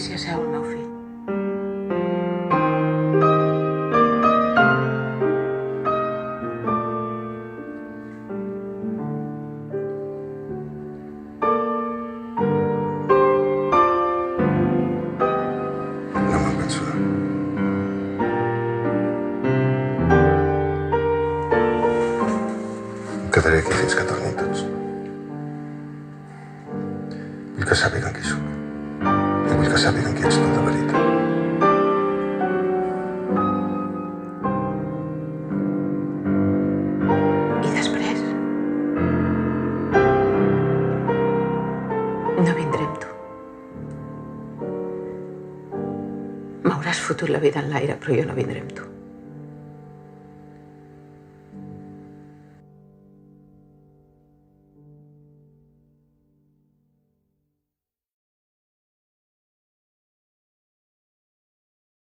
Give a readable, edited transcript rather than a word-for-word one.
s'hi asseu el meu fill. No me'n penso anar. Em quedaré aquí fins que tornin tots. Vull que sàpiguen qui soc. I vull que sàpiguen qui ets tu de veritat. I després? No vindré amb tu. M'hauràs fotut la vida en l'aire, però jo no vindré amb tu.